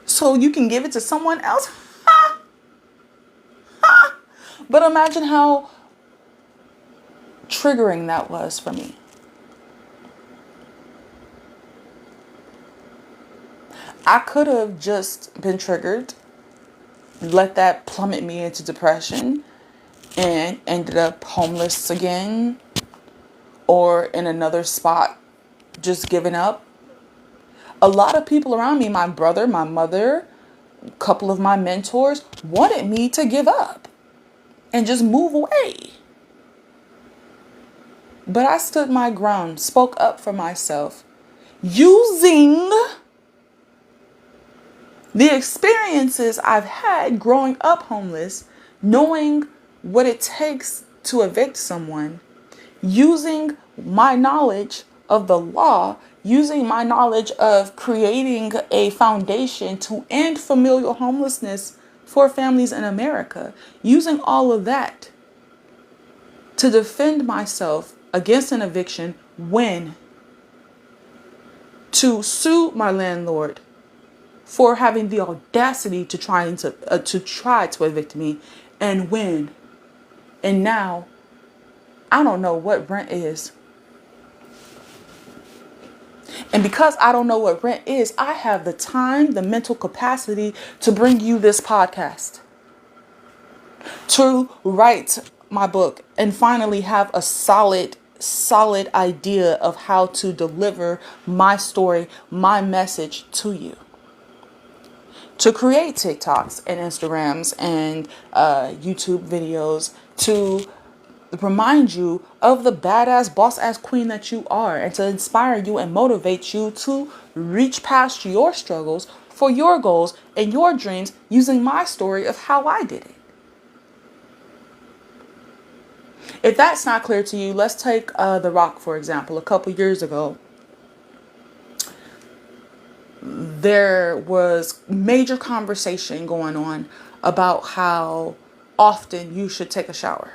So you can give it to someone else? Ha! Ha! But imagine how triggering that was for me. I could have just been triggered, let that plummet me into depression, and ended up homeless again, or in another spot, just giving up. A lot of people around me, my brother, my mother, a couple of my mentors, wanted me to give up and just move away. But I stood my ground, spoke up for myself, using the experiences I've had growing up homeless, knowing what it takes to evict someone, using my knowledge of the law, using my knowledge of creating a foundation to end familial homelessness for families in America, using all of that to defend myself against an eviction, when to sue my landlord for having the audacity to try to evict me, and win. And now I don't know what rent is. And because I don't know what rent is, I have the time, the mental capacity to bring you this podcast, to write my book, and finally have a solid idea of how to deliver my story, my message to you. To create TikToks and Instagrams and YouTube videos, to remind you of the badass boss ass queen that you are, and to inspire you and motivate you to reach past your struggles for your goals and your dreams, using my story of how I did it. If that's not clear to you, let's take The Rock, for example. A couple years ago, there was major conversation going on about how often you should take a shower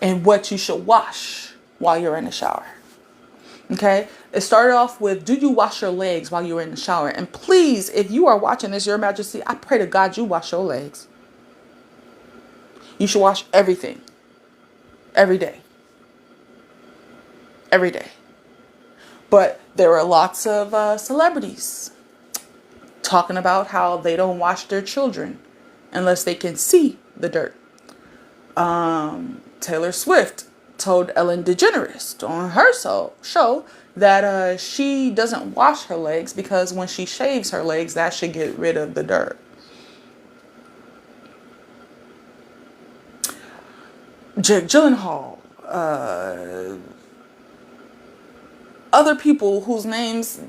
and what you should wash while you're in the shower. Okay? It started off with, do you wash your legs while you're in the shower? And please, if you are watching this, Your Majesty, I pray to God you wash your legs. You should wash everything. Every day. Every day. But there were lots of celebrities talking about how they don't wash their children unless they can see the dirt. Taylor Swift told Ellen DeGeneres on her show that she doesn't wash her legs because when she shaves her legs, that should get rid of the dirt. Jake Gyllenhaal, other people whose names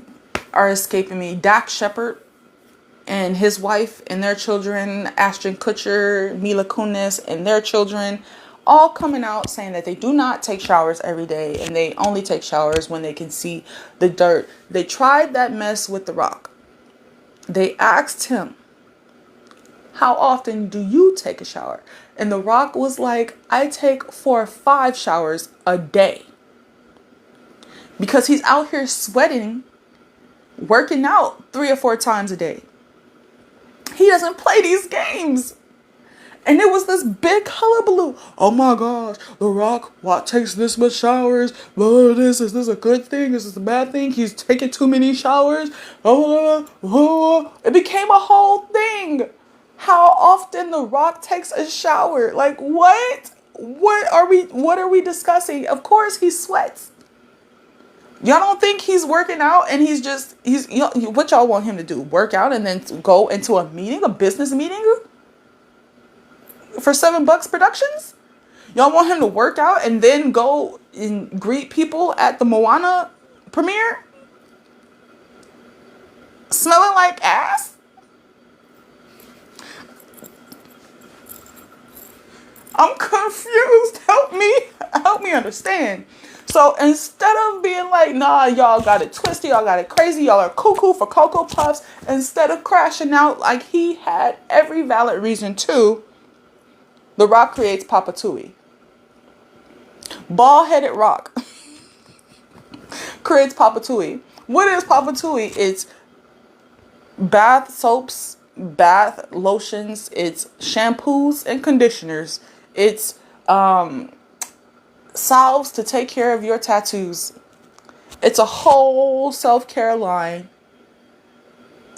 are escaping me, Dak Shepard and his wife and their children, Ashton Kutcher, Mila Kunis and their children, all coming out saying that they do not take showers every day and they only take showers when they can see the dirt. They tried that mess with The Rock. They asked him, how often do you take a shower? And The Rock was like, I take 4 or 5 showers a day. Because he's out here sweating, working out 3 or 4 times a day. He doesn't play these games. And it was this big hullabaloo. Oh my gosh, The Rock takes this much showers. Is this a good thing? Is this a bad thing? He's taking too many showers. It became a whole thing. How often The Rock takes a shower? Like what? What are we discussing? Of course he sweats. Y'all don't think he's working out and what y'all want him to do? Work out and then go into a meeting, a business meeting for $7 Productions? Y'all want him to work out and then go and greet people at the Moana premiere? Smelling like ass? I'm confused. Help me understand. So instead of being like, nah, y'all got it twisted, y'all got it crazy, y'all are cuckoo for Cocoa Puffs, instead of crashing out like he had every valid reason to, The Rock creates Papa Tui. Bald-headed Rock creates Papa Tui. What is Papa Tui? It's bath soaps, bath lotions, it's shampoos and conditioners. It's salves to take care of your tattoos. It's a whole self-care line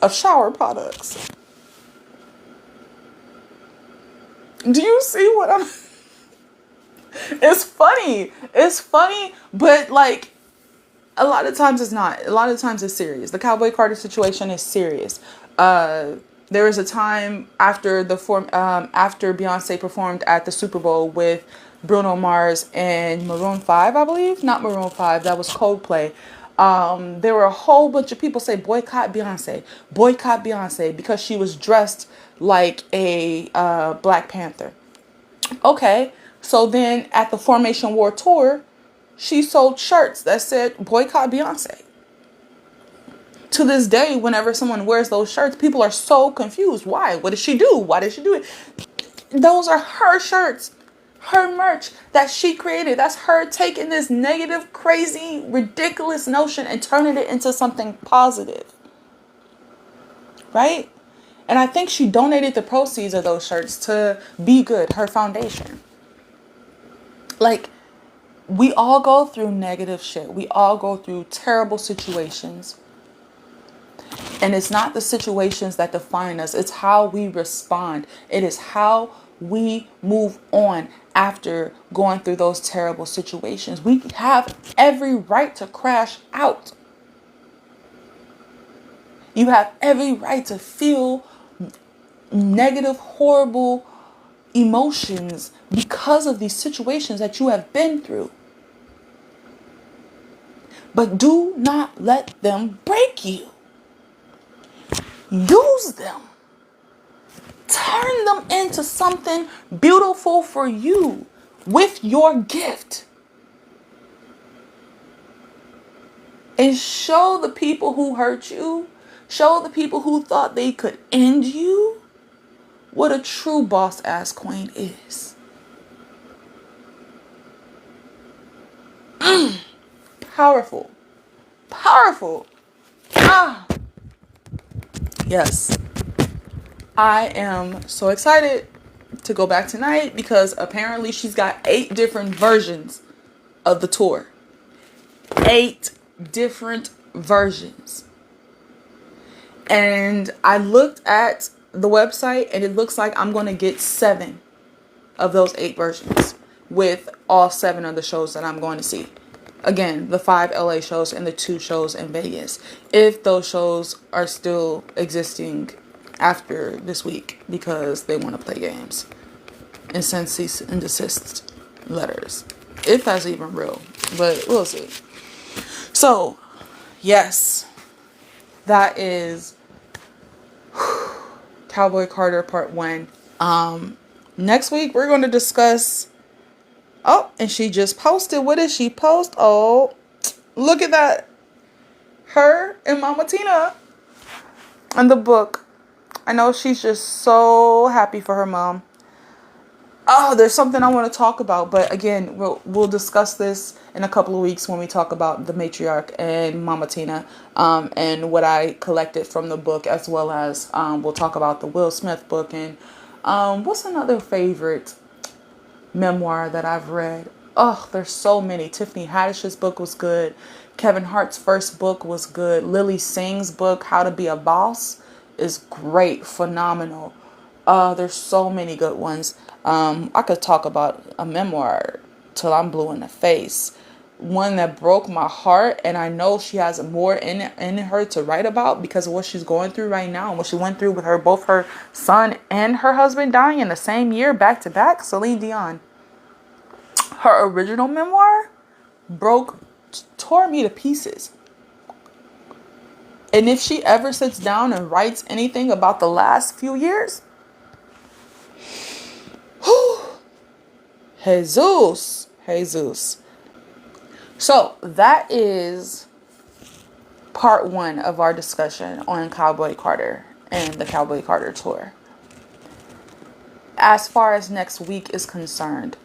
of shower products. Do you see what I'm... It's funny. It's funny, but like a lot of times it's not. A lot of times it's serious. The Cowboy Carter situation is serious. There was a time after after Beyonce performed at the Super Bowl with Bruno Mars and Maroon 5, I believe. Not Maroon 5, that was Coldplay. There were a whole bunch of people say boycott Beyonce because she was dressed like a Black Panther. Okay, so then at the Formation War tour, she sold shirts that said boycott Beyonce. To this day, whenever someone wears those shirts, people are so confused. Why? What did she do? Why did she do it? Those are her shirts, her merch that she created. That's her taking this negative, crazy, ridiculous notion and turning it into something positive. Right? And I think she donated the proceeds of those shirts to Be Good, her foundation. Like, we all go through negative shit. We all go through terrible situations. And it's not the situations that define us. It's how we respond. It is how we move on after going through those terrible situations. We have every right to crash out. You have every right to feel negative, horrible emotions because of these situations that you have been through. But do not let them break you. Use them. Turn them into something beautiful for you with your gift. And show the people who hurt you, show the people who thought they could end you, what a true boss ass queen is. Powerful. Powerful. Ah. Yes. I am so excited to go back tonight because apparently she's got 8 different versions of the tour. 8 different versions. And I looked at the website and it looks like I'm going to get 7 of those 8 versions with all 7 of the shows that I'm going to see. Again, the 5 LA shows and the 2 shows in Vegas. If those shows are still existing after this week because they want to play games and send cease and desist letters. If that's even real. But we'll see. So, yes. That is Cowboy Carter Part 1. Next week we're going to discuss... Oh, and she just posted. What did she post? Oh, look at that. Her and Mama Tina and the book. I know she's just so happy for her mom. Oh, there's something I want to talk about. But again, we'll discuss this in a couple of weeks when we talk about the matriarch and Mama Tina and what I collected from the book, as well as we'll talk about the Will Smith book. And what's another favorite memoir that I've read? Oh, there's so many. Tiffany Haddish's book was good. Kevin Hart's first book was good. Lily Singh's book, How to Be a Boss, is great. Phenomenal. There's so many good ones. I could talk about a memoir till I'm blue in the face. One that broke my heart, and I know she has more in her to write about because of what she's going through right now and what she went through with both her son and her husband dying in the same year, back to back. Celine Dion. Her original memoir tore me to pieces. And if she ever sits down and writes anything about the last few years, Jesus. So that is part 1 of our discussion on Cowboy Carter and the Cowboy Carter tour. As far as next week is concerned,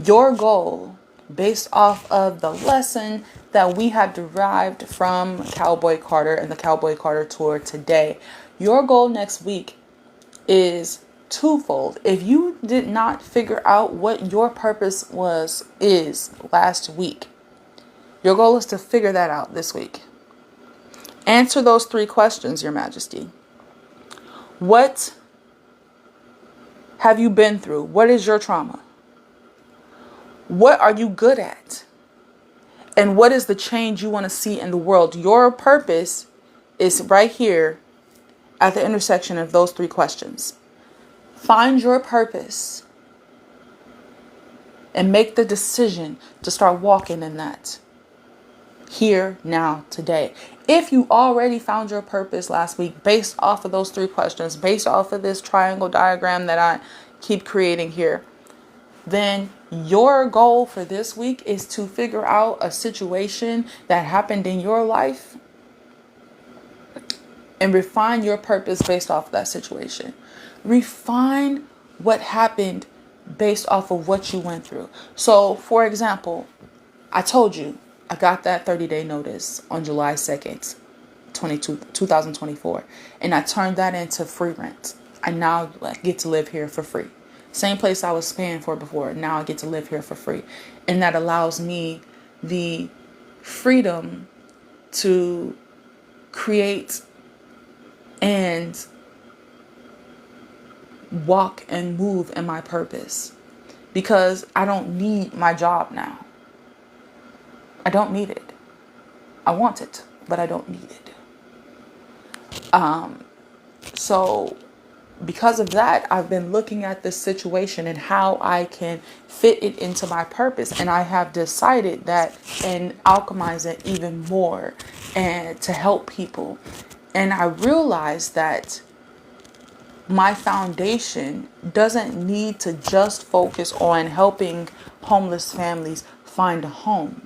your goal, based off of the lesson that we have derived from Cowboy Carter and the Cowboy Carter tour today, your goal next week is twofold. If you did not figure out what your purpose is last week, your goal is to figure that out this week. Answer those 3 questions, Your Majesty. What have you been through? What is your trauma? What are you good at? And what is the change you want to see in the world? Your purpose is right here at the intersection of those 3 questions. Find your purpose and make the decision to start walking in that. Here, now, today. If you already found your purpose last week based off of those 3 questions, based off of this triangle diagram that I keep creating here, then your goal for this week is to figure out a situation that happened in your life and refine your purpose based off of that situation. Refine what happened based off of what you went through. So, for example, I told you I got that 30-day notice on July 2nd, 2024. And I turned that into free rent. I now get to live here for free. Same place I was paying for before. Now I get to live here for free. And that allows me the freedom to create and walk and move in my purpose. Because I don't need my job now. I don't need it. I want it, but I don't need it. So because of that, I've been looking at this situation and how I can fit it into my purpose. And I have decided that and alchemize it even more and to help people. And I realized that my foundation doesn't need to just focus on helping homeless families find a home.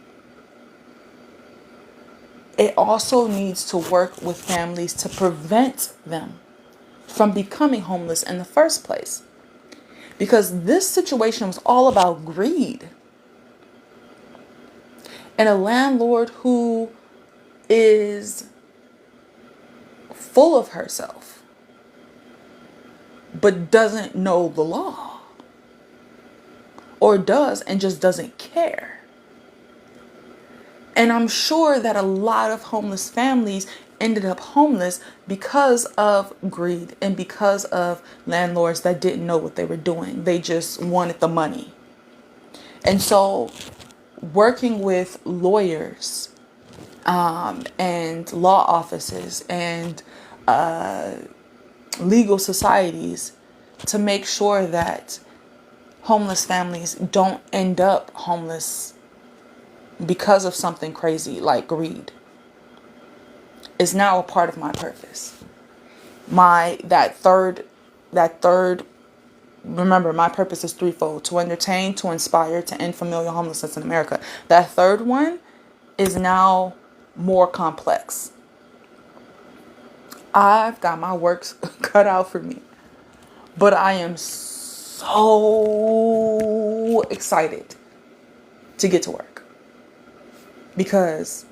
It also needs to work with families to prevent them from becoming homeless in the first place. Because this situation was all about greed. And a landlord who is full of herself, but doesn't know the law. Or does and just doesn't care. And I'm sure that a lot of homeless families ended up homeless because of greed and because of landlords that didn't know what they were doing. They just wanted the money. And so working with lawyers and law offices and legal societies to make sure that homeless families don't end up homeless because of something crazy like greed is now a part of my purpose. That third, remember, my purpose is threefold: to entertain, to inspire, to end familial homelessness in America. That third one is now more complex. I've got my work cut out for me, but I am so excited to get to work. Because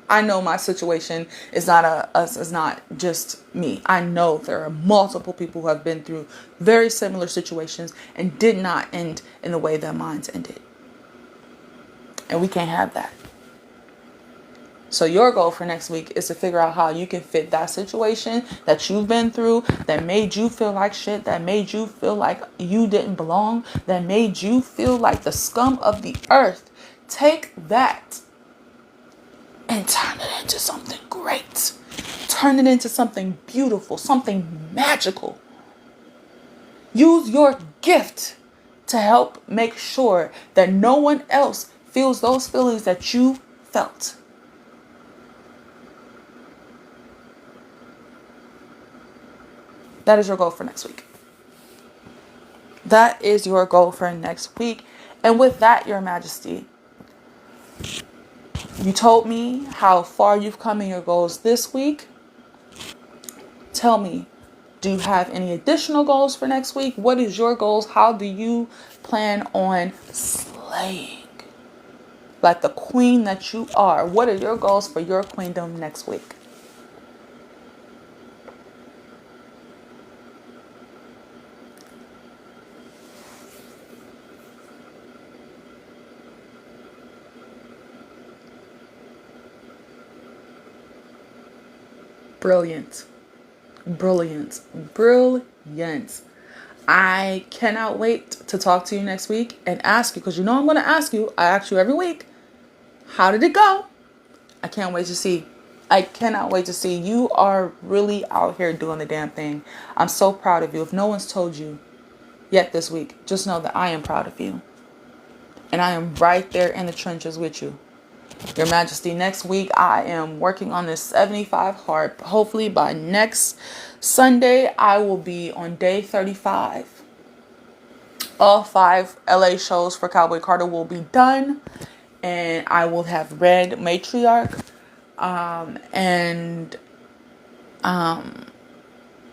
I know my situation is not just me. I know there are multiple people who have been through very similar situations and did not end in the way that mine's ended. And we can't have that. So your goal for next week is to figure out how you can fit that situation that you've been through, that made you feel like shit, that made you feel like you didn't belong, that made you feel like the scum of the earth. Take that and turn it into something great. Turn it into something beautiful, something magical. Use your gift to help make sure that no one else feels those feelings that you felt. That is your goal for next week. That is your goal for next week. And with that, Your Majesty, you told me how far you've come in your goals this week. Tell me, do you have any additional goals for next week? What is your goals? How do you plan on slaying like the queen that you are? What are your goals for your queendom next week? brilliant. Brilliant. Brilliant. I cannot wait to talk to you next week and ask you, because you know I'm going to ask you. I ask you every week, how did it go? I can't wait to see. I cannot wait to see. You are really out here doing the damn thing. I'm so proud of you. If no one's told you yet this week, just know that I am proud of you. And I am right there in the trenches with you. Your Majesty, next week I am working on this 75 hard. Hopefully by next Sunday, I will be on day 35. All 5 LA shows for Cowboy Carter will be done. And I will have read Matriarch.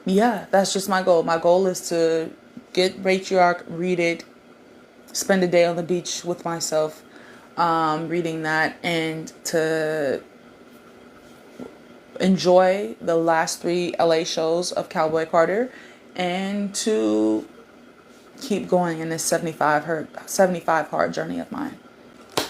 Yeah, that's just my goal. My goal is to get Matriarch, read it, spend a day on the beach with myself, reading that, and to enjoy the last 3 LA shows of Cowboy Carter, and to keep going in this 75 hard journey of mine.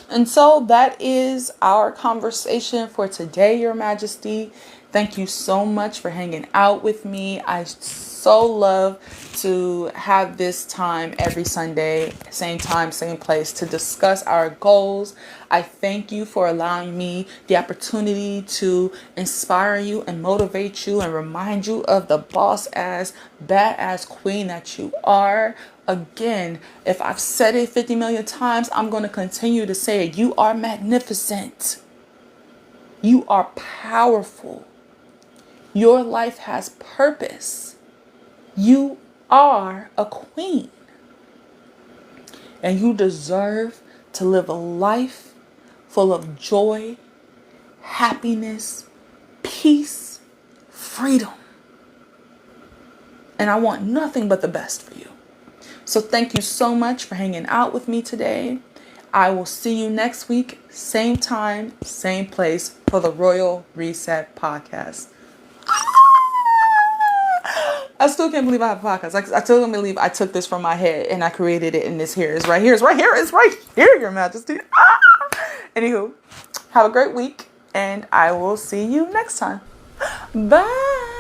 And so that is our conversation for today, Your Majesty. Thank you so much for hanging out with me. I so love to have this time every Sunday, same time, same place, to discuss our goals. I thank you for allowing me the opportunity to inspire you and motivate you and remind you of the boss ass, badass queen that you are. Again, if I've said it 50 million times, I'm going to continue to say it. You are magnificent. You are powerful. Your life has purpose. You are a queen. And you deserve to live a life full of joy, happiness, peace, freedom. And I want nothing but the best for you. So thank you so much for hanging out with me today. I will see you next week, same time, same place, for the Royal Reset Podcast. I still can't believe I have a podcast. I still can't believe I took this from my head and I created it in this here. It's right here. It's right here. It's right here, Your Majesty. Anywho, have a great week and I will see you next time. Bye.